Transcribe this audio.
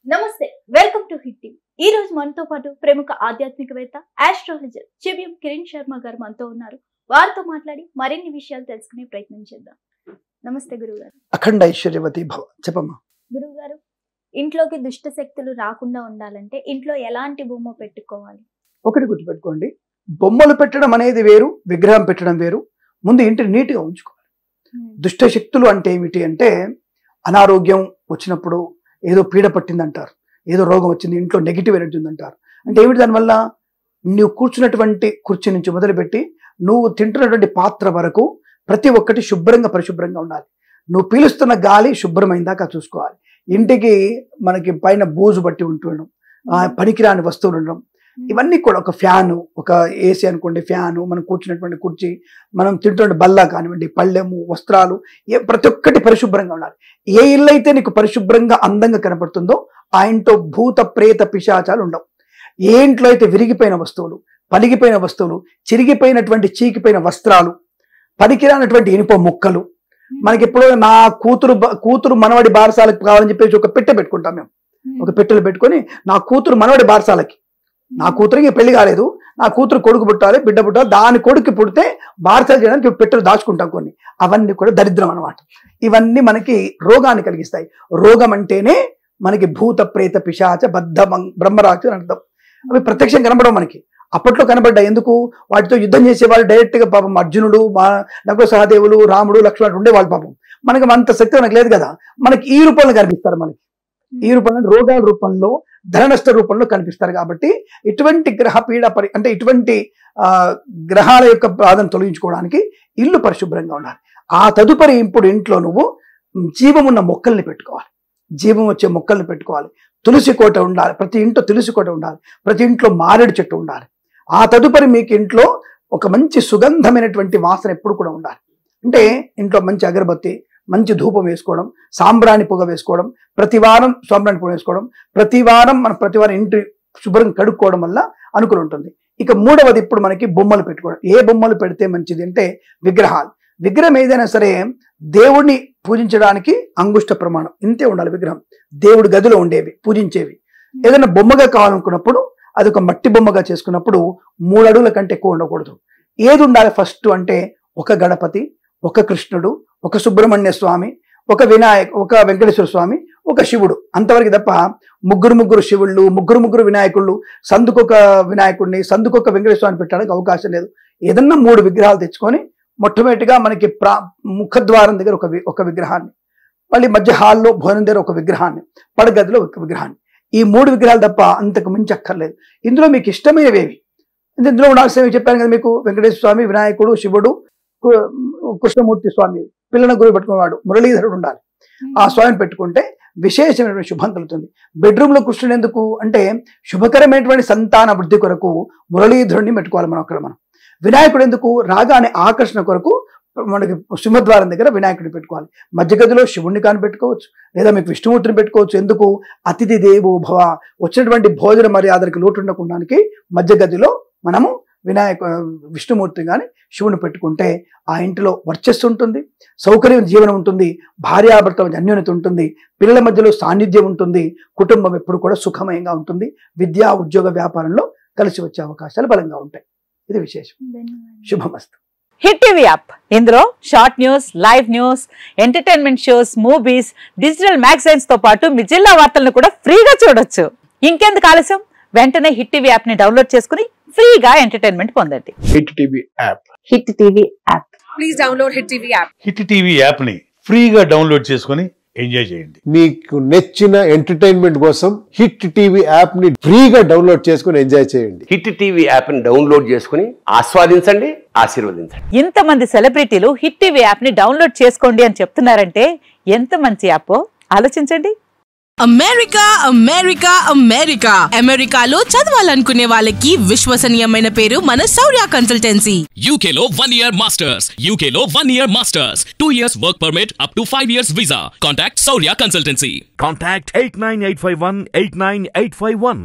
నమస్తే, welcome to hit TV. ఈ రోజు మనతో పాటు ప్రముఖ ఆధ్యాత్మికవేత్త ఆస్ట్రాలజర్ చెవియం కిరణ్ శర్మ గారు మనతో ఉన్నారు. వారితో మాట్లాడి మరిన్ని విషయాలు తెలుసుకునే ప్రయత్నం చేద్దాం. నమస్తే గురుగారు. అఖండ ఐశ్వర్యవతి భవ. చెప్పమ్మా. గురుగారు, ఇంట్లోకి దుష్ట శక్తులు రాకుండా ఉండాలంటే ఇంట్లో ఎలాంటి బొమ్మ పెట్టుకోవాలి? ఒకటి గుర్తుపెట్టుకోండి, బొమ్మలు పెట్టడం అనేది వేరు, విగ్రహం పెట్టడం వేరు. ముందు ఇంటిని నీట్గా ఉంచుకోవాలి. దుష్ట శక్తులు అంటే ఏమిటి అంటే, అనారోగ్యం వచ్చినప్పుడు ఏదో పీడ పట్టిందంటారు, ఏదో రోగం వచ్చింది, ఇంట్లో నెగిటివ్ ఎనర్జీ ఉందంటారు. అంటే ఏమిటి? దానివల్ల నువ్వు కూర్చున్నటువంటి కుర్చీ నుంచి మొదలుపెట్టి నువ్వు తింటున్నటువంటి పాత్ర వరకు ప్రతి ఒక్కటి శుభ్రంగా పరిశుభ్రంగా ఉండాలి. నువ్వు పీలుస్తున్న గాలి శుభ్రమైందాకా చూసుకోవాలి. ఇంటికి మనకి పైన బూజు బట్టి ఉంటుండడం, పనికిరాని వస్తువులు ఉండడం, ఇవన్నీ కూడా, ఒక ఫ్యాను, ఒక ఏసీ అనుకోండి, ఫ్యాను, మనం కూర్చున్నటువంటి కుర్చీ, మనం తింటున్న బల్ల కానివ్వండి, పళ్ళెము, వస్త్రాలు, ప్రతి ఒక్కటి పరిశుభ్రంగా ఉండాలి. ఏ ఇల్లు అయితే నీకు పరిశుభ్రంగా అందంగా కనపడుతుందో ఆ ఇంట్లో భూత ప్రేత పిశాచాలు ఉండవు. ఏ ఇంట్లో అయితే విరిగిపోయిన వస్తువులు, పలిగిపోయిన వస్తువులు, చిరిగిపోయినటువంటి చీకిపోయిన వస్త్రాలు, పనికిరానటువంటి ఇనుప ముక్కలు, మనకి ఎప్పుడో నా కూతురు మనవడి బారసాలకు కావాలని చెప్పేసి ఒక పెట్టె పెట్టుకుంటాం మేము. ఒక పెట్టెలు పెట్టుకొని నా కూతురు మనవడి బారసాలకి, నా కూతురికి పెళ్లి కాలేదు, నా కూతురు కొడుకు పుట్టాలి, బిడ్డ పుట్టాలి, దాని కొడుకు పుడితే బారసాలు చేయడానికి పెట్టెలు దాచుకుంటాం కొన్ని. అవన్నీ కూడా దరిద్రం అన్నమాట. ఇవన్నీ మనకి రోగాన్ని కలిగిస్తాయి. రోగం అంటేనే మనకి భూత ప్రేత పిశాచ బద్ధ బ్రహ్మరాక్షు అని అర్థం. అవి ప్రత్యక్షం కనబడవు మనకి. అప్పట్లో కనబడ్డాయి. ఎందుకు? వాటితో యుద్ధం చేసేవాళ్ళు డైరెక్ట్గా పాపం అర్జునుడు, నకుల సహదేవులు, రాముడు, లక్ష్మణుడు ఉండేవాళ్ళు. పాపం మనకి అంత శక్తి మనకు లేదు కదా. మనకి ఈ రూపంలో కనిపిస్తారు. మనకి ఈ రూపంలో రోగాల రూపంలో, ధన నష్ట రూపంలో కనిపిస్తారు. కాబట్టి ఇటువంటి గ్రహ పీడ అంటే ఇటువంటి గ్రహాల యొక్క బాధను తొలగించుకోవడానికి ఇల్లు పరిశుభ్రంగా ఉండాలి. ఆ తదుపరి ఇప్పుడు ఇంట్లో నువ్వు జీవమున్న మొక్కల్ని పెట్టుకోవాలి. జీవం వచ్చే మొక్కల్ని పెట్టుకోవాలి. తులసి కోట ఉండాలి. ప్రతి ఇంట్లో తులసి కోట ఉండాలి. ప్రతి ఇంట్లో మారేడు చెట్టు ఉండాలి. ఆ తదుపరి మీకు ఇంట్లో ఒక మంచి సుగంధమైనటువంటి వాసన ఎప్పుడు కూడా ఉండాలి. అంటే ఇంట్లో మంచి అగరబత్తి, మంచి ధూపం వేసుకోవడం, సాంబ్రాణి పొగ వేసుకోవడం, ప్రతి వారం సాంబ్రాణి పొగ వేసుకోవడం, ప్రతి వారం ఇంటి శుభ్రం కడుక్కోవడం వల్ల అనుకూలం ఉంటుంది. ఇక మూడవది ఇప్పుడు మనకి బొమ్మలు పెట్టుకోవడం. ఏ బొమ్మలు పెడితే మంచిది అంటే విగ్రహాలు. విగ్రహం ఏదైనా సరే దేవుడిని పూజించడానికి అంగుష్ట ప్రమాణం ఇంతే ఉండాలి. విగ్రహం దేవుడి గదిలో ఉండేవి, పూజించేవి. ఏదైనా బొమ్మగా కావాలనుకున్నప్పుడు అది ఒక మట్టి బొమ్మగా చేసుకున్నప్పుడు 3 అడుగుల కంటే ఎక్కువ ఉండకూడదు. ఏది ఉండాలి ఫస్ట్ అంటే, ఒక గణపతి, ఒక కృష్ణుడు, ఒక సుబ్రహ్మణ్య స్వామి, ఒక వెంకటేశ్వర స్వామి, ఒక శివుడు, అంతవరకు తప్ప ముగ్గురు శివుళ్ళు, ముగ్గురు వినాయకుళ్ళు, సందుకొక వినాయకుడిని, సందుకొక వెంకటేశ్వర స్వామి పెట్టడానికి అవకాశం లేదు. ఏదన్నా 3 విగ్రహాలు తెచ్చుకొని మొట్టమొదటిగా మనకి ముఖద్వారం దగ్గర ఒక విగ్రహాన్ని, మళ్ళీ మధ్య హాల్లో భవనం దగ్గర ఒక విగ్రహాన్ని, పడగదిలో ఒక విగ్రహాన్ని, ఈ 3 విగ్రహాలు తప్ప అంతకు మించి అక్కర్లేదు. ఇందులో మీకు ఇష్టమైనవేవి, ఇందులో ఉండాల్సినవి చెప్పాను కదా మీకు. వెంకటేశ్వర స్వామి, వినాయకుడు, శివుడు, కృష్ణమూర్తి స్వామి, పిల్లల గురి పెట్టుకునేవాడు మురళీధరుడు ఉండాలి. ఆ స్వామిని పెట్టుకుంటే విశేషమైనటువంటి శుభం కలుగుతుంది. బెడ్రూమ్ లో కృష్ణుడు ఎందుకు అంటే, శుభకరమైనటువంటి సంతాన వృద్ధి కొరకు మురళీధరుడిని పెట్టుకోవాలి మనం. వినాయకుడు ఎందుకు? రాగానే ఆకర్షణ కొరకు మనకి సింహద్వారం దగ్గర వినాయకుడిని పెట్టుకోవాలి. మధ్య గదిలో శివుణ్ణి కాని పెట్టుకోవచ్చు, లేదా మీకు విష్ణుమూర్తిని పెట్టుకోవచ్చు. ఎందుకు? అతిథి దేవో భవ, వచ్చినటువంటి భోజన మర్యాదలకు లోటు ఉండకుండానికి మధ్య గదిలో మనము విష్ణుమూర్తి కానీ శివుని పెట్టుకుంటే ఆ ఇంటిలో వర్చస్సు ఉంటుంది, సౌకర్యం జీవనం ఉంటుంది, భార్యాభర్త అన్యోన్యత ఉంటుంది, పిల్లల మధ్యలో సాన్నిధ్యం ఉంటుంది, కుటుంబం ఎప్పుడు కూడా సుఖమయంగా ఉంటుంది, విద్యా ఉద్యోగ వ్యాపారంలో కలిసి వచ్చే అవకాశాలు బలంగా ఉంటాయి. ఇది విశేషం. శుభమస్తు. హిట్ టీవీ యాప్, ఇందులో short news, live news, entertainment shows, movies, digital magazines తో పాటు మీ జిల్లా వార్తలను కూడా ఫ్రీగా చూడొచ్చు. ఇంకెందుకు ఆలస్యం? వెంటనే హిట్ టీవీ యాప్ ని డౌన్లోడ్ చేసుకుని ఫ్రీగా ఎంటర్టైన్మెంట్ పొందండి. Hit TV app. Hit TV app. Please download hit TV app. Hit TV app ని ఫ్రీగా డౌన్లోడ్ చేసుకుని ఎంజాయ్ చేయండి. మీకు నచ్చిన ఎంటర్టైన్మెంట్ కోసం హిట్ టీవీ యాప్ ని ఫ్రీగా డౌన్లోడ్ చేసుకుని ఎంజాయ్ చేయండి. హిట్ టీవీ యాప్ ని డౌన్లోడ్ చేసుకుని ఆస్వాదించండి, ఆశీర్వదించండి. ఇంతమంది సెలబ్రిటీలు హిట్ టీవీ యాప్ ని డౌన్లోడ్ చేసుకోండి అని చెప్తున్నారంటే ఎంత మంచి యాప్ ఆలోచించండి. అమెరికాలో చదవాలనుకునే వాళ్ళకి విశ్వసనీయమైన పేరు మన శౌర్య కన్సల్టెన్సీ. UK లో 1 year masters. UK లో 1 year masters. 2 years work permit up to 5 years visa. Contact Saurya Consultancy. Contact 89851 89851.